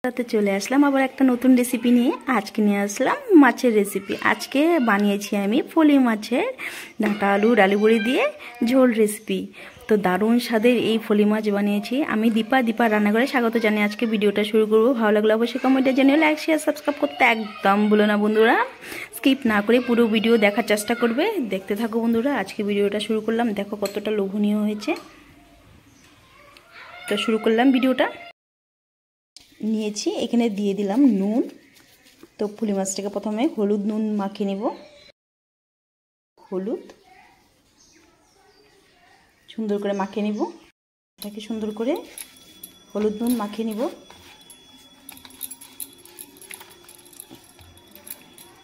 তাতে চলে আসলাম আবার একটা নতুন রেসিপি নিয়ে। আজকে নিয়ে আসলাম মাছের রেসিপি। আজকে বানিয়েছি আমি ফলি মাছের ডাঁটা আলু ডালি বড়ি দিয়ে ঝোল রেসিপি। তো দারুণ স্বাদের এই ফলি মাছ বানিয়েছি আমি। দীপা রান্নাঘরে স্বাগত জানিয়ে আজকে ভিডিওটা শুরু করবো। ভালো লাগলে অবশ্যই কমেন্টে জানিয়ে লাইক শেয়ার সাবস্ক্রাইব করতে একদম ভুলো না বন্ধুরা। স্কিপ না করে পুরো ভিডিও দেখার চেষ্টা করবে। দেখতে থাকো বন্ধুরা। আজকে ভিডিওটা শুরু করলাম, দেখো কতটা লোভনীয় হয়েছে। তো শুরু করলাম ভিডিওটা। নিয়েছি এখানে দিয়ে দিলাম নুন। তো ফলি মাছটাকে প্রথমে হলুদ নুন মাখিয়ে নিব। হলুদ সুন্দর করে মাখিয়ে নিব। এটাকে সুন্দর করে হলুদ নুন মাখিয়ে নিব।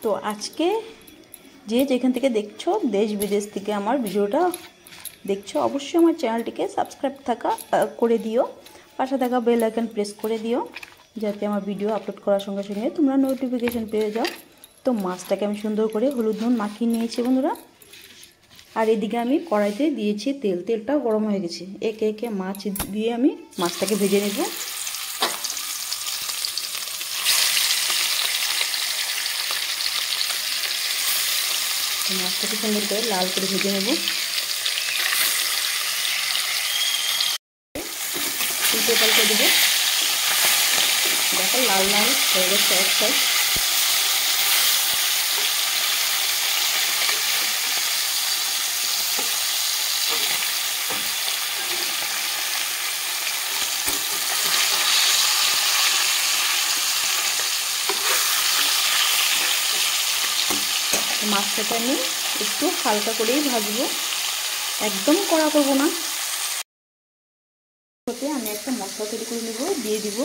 তো আজকে যেখান থেকে দেখছো, দেশ বিদেশ থেকে আমার ভিডিওটা দেখছো, অবশ্যই আমার চ্যানেলটিকে সাবস্ক্রাইব করে দিও। পাশে থাকা বেল আইকন প্রেস করে দিও, যাতে আমার ভিডিও আপলোড করার সঙ্গে সঙ্গে তোমরা নোটিফিকেশন পেয়ে যাও। তো মাছটাকে আমি সুন্দর করে হলুদ নুন মাখিয়ে নিয়েছি বন্ধুরা। আর এদিকে আমি কড়াইতে দিয়েছি তেল। তেলটাও গরম হয়ে গেছে। একে একে মাছ দিয়ে আমি মাছটাকে ভেজে নেব। মাছটাকে সুন্দর করে লাল করে ভেজে নেব। উল্টে পাল্টে দেবো। দেখো লাল লাল হয়ে গেছে এক সাইড। মাছটাকে আমি একটু হালকা করেই ভাজবো, একদম কড়া করবো না। আমি একটা মশলা তৈরি করে নেব। দিয়ে দিব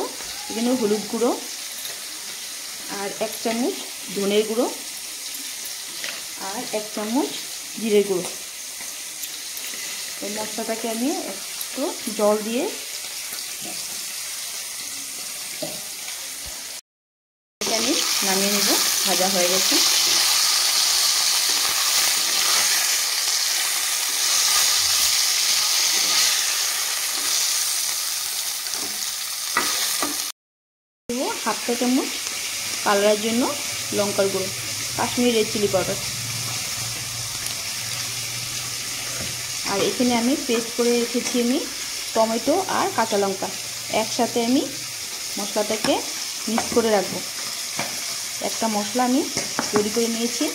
এখানে হলুদ গুঁড়ো আর 1 চামচ ধনের গুঁড়ো আর 1 চামচ জিরে গুঁড়ো। এই মশলাটাকে আমি একটু জল দিয়ে আমি নামিয়ে নেব। ভাজা হয়ে গেছে। হাফ চা চামচ কালারের জন্য লঙ্কার গুঁড়ো, কাশ্মীরি রেড চিলি পাউডার। আর এখানে আমি পেস্ট করে রেখেছি আমি টমেটো আর কাঁচা লঙ্কা। একসাথে আমি মশলাটাকে মিক্স করে রাখবো। একটা মশলা আমি তৈরি করে নিয়েছি।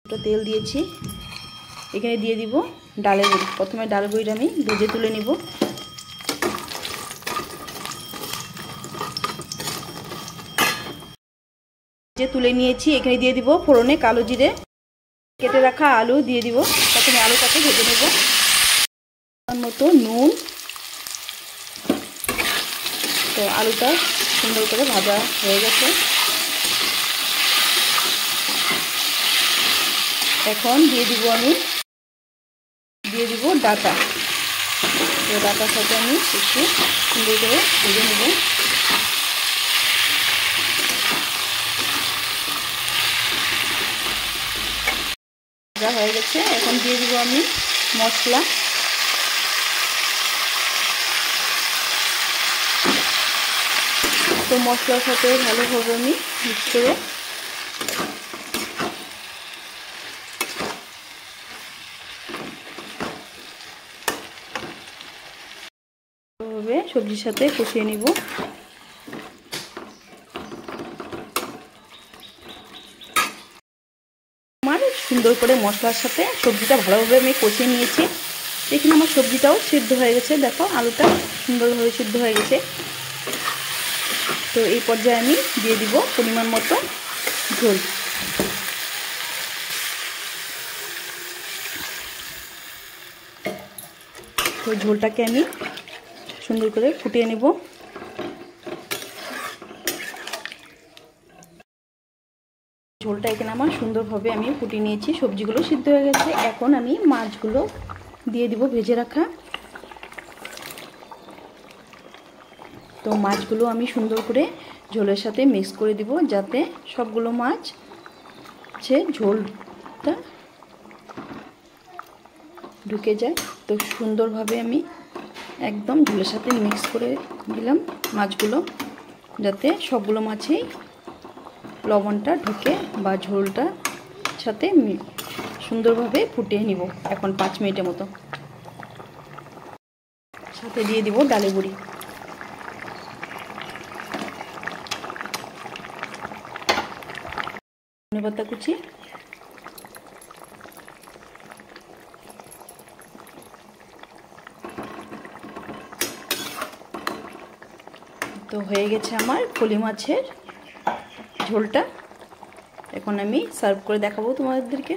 তেল দিয়েছি। এখানে দিয়ে দিব ডালের বড়ি। প্রথমে ডালের বড়িটা আমি ভেজে তুলে নিব। তুলে নিয়েছি। এখানে দিয়ে দিব ফোড়নে কালো জিরে, কেটে রাখা আলু দিয়ে দিব। প্রথমে আলুটাকে ভেজে নেব। তার মতো নুন। তো আলুটা সুন্দর করে ভাজা হয়ে গেছে। এখন দিয়ে দিব ডাঁটা। তো ডাঁটার সাথে আমি একটু সুন্দর করে ভেজে নেব। হয়ে গেছে। এখন দিয়ে দিব আমি মশলা। তো মশলার সাথে ভালোভাবে আমি মিক্স করে সবজির সাথে কষিয়ে নিব। সুন্দর করে মশলার সাথে সবজিটা ভালোভাবে আমি কষিয়ে নিয়েছি। এখানে আমার সবজিটাও সিদ্ধ হয়ে গেছে। দেখো আলুটা সুন্দরভাবে সিদ্ধ হয়ে গেছে। তো এই পর্যায়ে আমি দিয়ে দিব পরিমাণ মতো ঝোল। তো ঝোলটাকে আমি সুন্দর করে ফুটিয়ে নেব। ঝোলটা এখানে আমার সুন্দরভাবে আমি ফুটিয়ে নিয়েছি। সবজিগুলো সিদ্ধ হয়ে গেছে। এখন আমি মাছগুলো দিয়ে দিব ভেজে রাখা। তো মাছগুলো আমি সুন্দর করে ঝোলের সাথে মিক্স করে দিব, যাতে সবগুলো মাছ ঝোলটা ঢুকে যায়। তো সুন্দরভাবে আমি একদম ঝোলের সাথে মিক্স করে দিলাম মাছগুলো। যাতে সবগুলো মাছেই লবণটা ঢুকে বা ঝোলটা সাথে সুন্দরভাবে ফুটিয়ে নিব। এখন 5 মিনিটের মতো। সাথে দিয়ে দিব ডালের বড়ি। ধনেপাতা কুচি, তো হয়ে গেছে আমার ফলি মাছের ঝোলটা। এখন আমি সার্ভ করে দেখাবো তোমাদেরকে।